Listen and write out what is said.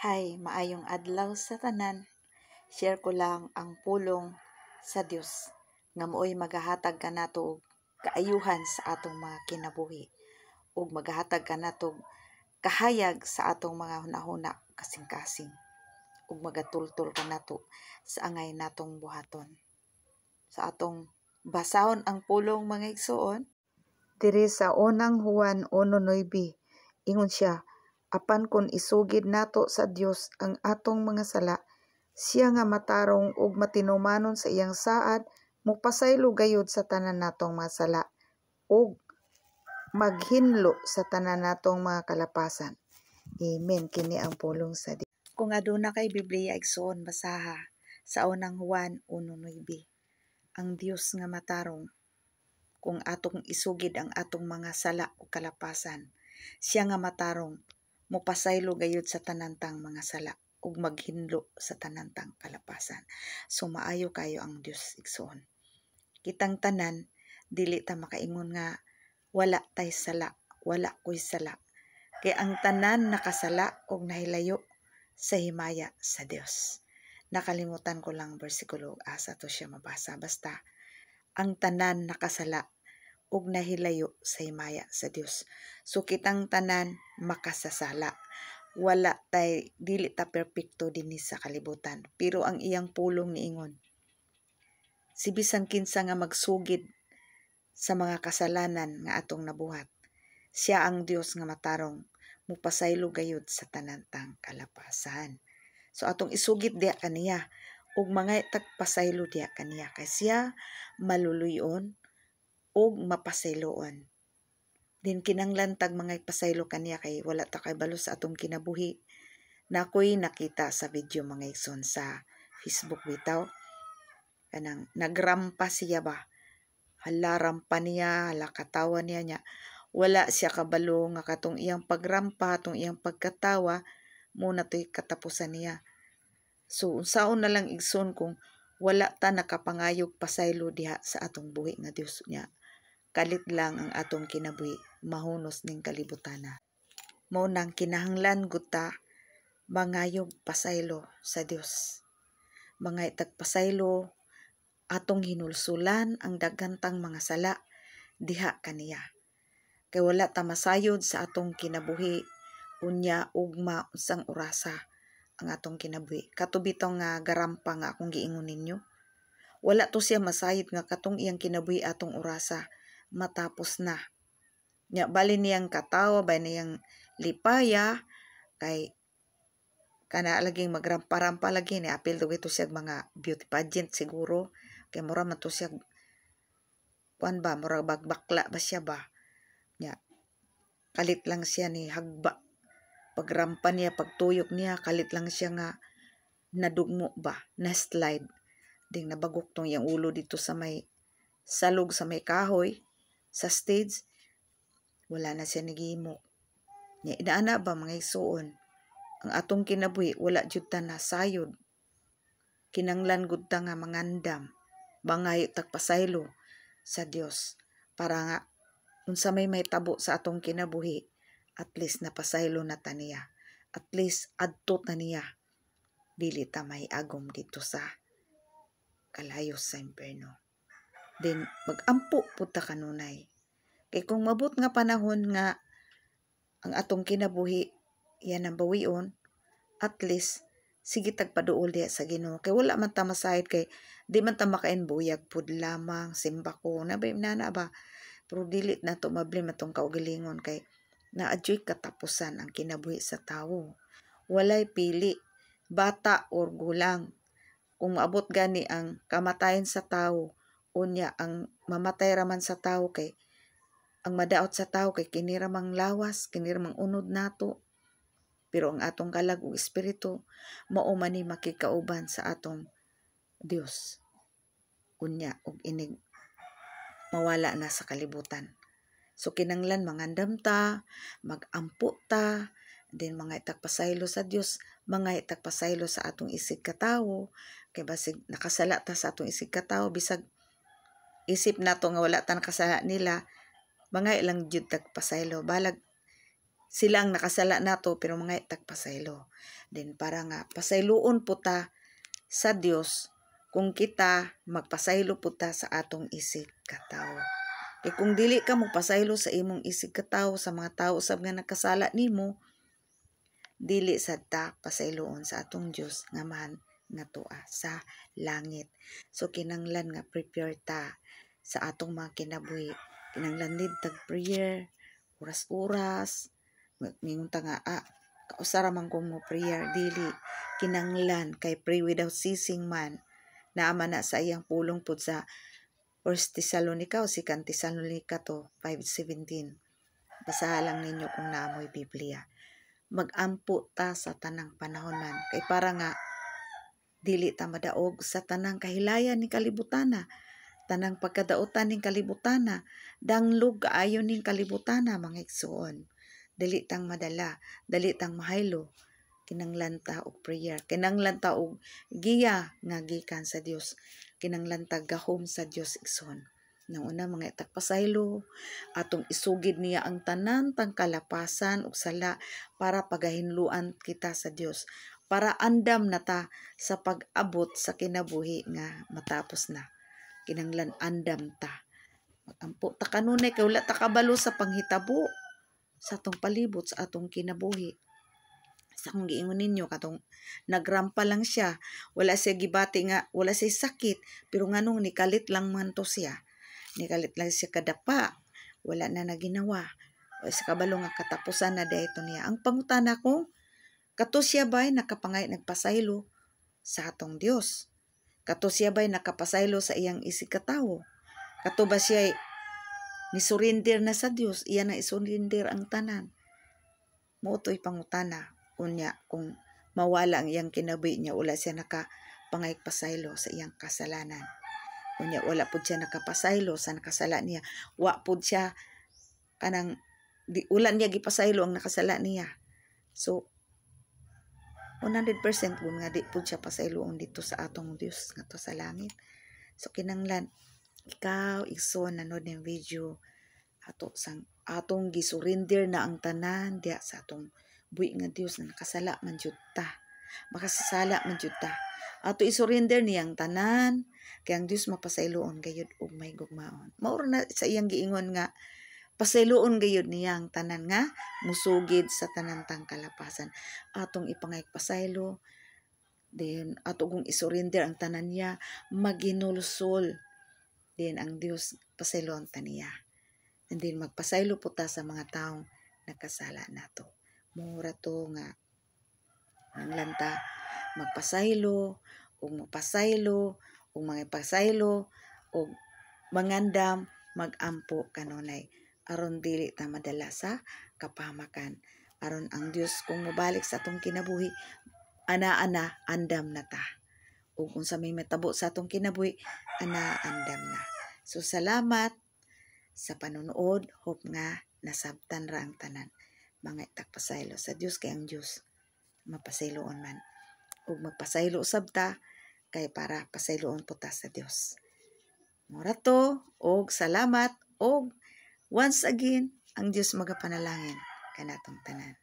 Hi, maayong adlaw sa tanan. Share ko lang ang pulong sa Dios nga mooy magahatag kanato og kaayuhan sa atong mga kinabuhi ug magahatag kanato kahayag sa atong mga hunahuna kasing-kasing ug magatultol kanato sa angay natong buhaton. Sa atong basahon ang pulong mga igsoon diri sa unang Juan 1:9, ingon siya, apan kun isugid nato sa Dios ang atong mga sala, siya nga matarong ug matinumanon sa iyang saad, mupasaylo gayud sa tanan natong mga sala ug maghinlo sa tanan natong mga kalapasan. Amen. Kini ang pulong sa Dios. Kung aduna kay Biblia igsoon, basaha sa unang Juan 1:9. Ang Dios nga matarong kung atong isugid ang atong mga sala o kalapasan, siya nga matarong mopasaylo gayud sa tanantang mga sala ug maghinlo sa tanantang kalapasan. So maayo kayo ang Dios igsoon. Kitang tanan dili ta makaingon nga wala tay sala, wala ko'y sala. Kay ang tanan nakasala ug nahilayo sa himaya sa Dios. Nakalimutan ko lang bersikulo asa to siya mabasa, basta ang tanan nakasala ug nahilayo sa himaya sa Dios. So kitang tanan makasasala. Wala tay, dili ta perpekto dinhi sa kalibutan. Pero ang iyang pulong niingon, si bisan kinsa nga magsugid sa mga kasalanan nga atong nabuhat, siya ang Dios nga matarong mupasaylo gayud sa tanantang kalapasan. So atong isugid diha kaniya ug mga tagpasaylo diha kaniya kay siya maluluyon ug mapasayloon. Din kinanglan tag mga ipasaylo kaniya kay wala ta kay balo sa atong kinabuhi. Nakoy nakita sa video mga igsoon sa Facebook bitaw. Kanang nagrampa siya ba? Hala rampa niya, hala katawa niya. Wala siya kabalo nga katong iyang pagrampa, atong iyang pagkatawa, muna to'y katapusan niya. So unsaon na lang igsoon kung wala ta nakapangayog pasaylo diha sa atong buhi nga Dios niya. Kalit lang ang atong kinabuhi, mahunos ning kalibutana. Mao nang kinahanglan gud ta mangayog pasaylo sa Dios. Mga tagpasaylo atong hinulsulan ang dagantang mga sala diha kaniya. Kay wala ta masayod sa atong kinabuhi unya ugma unsang orasa ang atong kinabuhi. Katubitong nga garampa nga akong giingon ninyo. Wala to siya masayod nga katong iyang kinabuhi atong orasa matapos na. Nya bali niyang katawa, bali niyang lipaya kay kana laging magrampa-rampa lagi ni apil to ito siya mga beauty pageant siguro kay mura man to siya kuan ba mura bagbakla ba siya ba. Nya kalit lang siya ni hagba. Pagrampa niya, pagtuyok niya, kalit lang siya nga nadugmo ba, na slide. Ding nabagok tong iyang ulo dito sa may salog sa may kahoy sa stage, wala na siya nagihimo. Inaana ba mga igsoon, ang atong kinabuhi wala jud ta nasayod. Kinanglan gud ta nga mangandam, bangay tagpasaylo sa Dios para nga unsa may tabo sa atong kinabuhi, at least napasaylo na ta niya. At least adto ta niya. Dili ta may agom dito sa kalayo sa impierno. Then magampo pud ta kanunay. Kay kung mabot nga panahon nga ang atong kinabuhi yan ang bawion, at least sige tagpaduol diha sa Ginoo. Kay wala man ta masayod kay di man ta makainbuyag pud lamang simba ko na ba. Pero dili na to mabli matong kaugalingon kay naadyoy katapusan ang kinabuhi sa tawo. Walay pili, bata or gulang. Kung maabot gani ang kamatayon sa tawo, unya ang mamatay raman sa tawo kay ang madaot sa tawo kay kini ramang lawas, kini ramang unod nato. Pero ang atong kalag ug espiritu mao man ni makikauban sa atong Dios. Unya ug inig mawala na sa kalibutan. So kinanglan mangandam ta, magampo ta, din mga itagpasaylo sa Dios, mga itagpasaylo sa atong isig katawo, kay basig nakasala ta sa atong isig katawo, bisag isip nato nga wala ta nakasala nila, mga ilang jud tagpasaylo, balag sila ang nakasala nato pero mga tagpasaylo. Then para nga pasayloon po ta sa Dios kung kita magpasaylo po ta sa atong isig katawo. E kung dili ka magpasaylo sa imong isig katawo sa mga tao usab nga nakasala nimo, dili sad ta pasayloon sa atong Dios nga man nga tua sa langit. So kinanglan nga prepare ta sa atong mga kinabuhi. Kinanglan din tag prayer, oras-oras. Mingon ta nga, kausara man kong mo prayer, dili. Kinanglan kay pray without ceasing man. Naama na sa iyang pulong pud sa 1 Thessalonica o 2 Thessalonica to 5:17. Basaha lang ninyo kung naamoy Biblia. Magampo ta sa tanang panahonan. Kay para nga, dili ta madaog sa tanang kahilayan ni kalibutana. Tanang pagkadautan ning kalibutana. Danglog kaayo ning kalibutana, mga igsoon. Dili tang madala, dali tang mahaylo. Kinanglan ta og prayer. Kinanglan ta og giya nga gikan sa Dios. Kinanglan ta gahom sa Dios igsoon. Nang una mga itakpasaylo, atong isugid niya ang tanan tang kalapasan ug sala para pagahinluan kita sa Dios. Para andam na ta sa pag-abot sa kinabuhi nga matapos na. Kinanglan andam ta. Magampo ta kanunay kay wala ta kabalo sa panghitabo sa atong palibot sa atong kinabuhi. Sa akong giingon ninyo katong nagrampa lang siya, wala siya gibati nga wala siya sakit, pero nganong nikalit lang man to siya. Nikalit lang siya kadapa, wala na naginawa. O sa kabalo nga katapusan na dayto niya. Ang pangutana ko, kato siya ba'y nakapangay nagpasaylo sa atong Dios? Kato siya ba'y nakapasaylo sa iyang isig katawo? Kato ba siya ni surrender na sa Dios? Iya na isurrender ang tanan. Muutoy pangutana. Unya, kung mawala ang iyang kinabuhi niya, wala siya nakapangay pasaylo sa iyang kasalanan. Unya, wala po siya nakapasaylo sa nakasala niya. Wa po siya kanang, wala niya gipasaylo ang nakasala niya. So, 100% kung nga di po siya pasayloon dito sa atong Dios nga to sa langit. So, kinanglan, ikaw, igsoon, nanood ng video, atong gisurrender na ang tanan diya sa atong buhi nga Dios na nakasala man jud ta. Makasasala man jud ta. Ato isurrender niyang tanan kay ang Dios mapasayloon gayud og may gugmaon. Mao na sa iyang giingon nga pasayloon gayud niyang tanan nga musugid sa tanan tang kalapasan. Atong ipangay pasaylo, then ato kung isurrender ang tanan niya, maginulsol din ang Dios pasayloon ta niya. And then magpasaylo po ta sa mga taong nakasala nato. Mura to nga nanglanta magpasaylo o magpasaylo o mga pasaylo o mangandam magampo kanunay aron dili ta madala sa kapahamakan. Aron ang Dios kung mobalik sa atong kinabuhi, ana-ana andam na ta. O kung sa may matabo sa atong kinabuhi, ana-andam na. So salamat sa panonood. Hope nga nasabtan ra ang tanan. Mga itakpasaylo sa Dios kay ang Dios mapasayloon man. Ug magpasaylo usab ta kay para pasayloon po ta sa Dios. Mura to, og salamat, og once again, ang Dios magapanalangin kanatong tanan.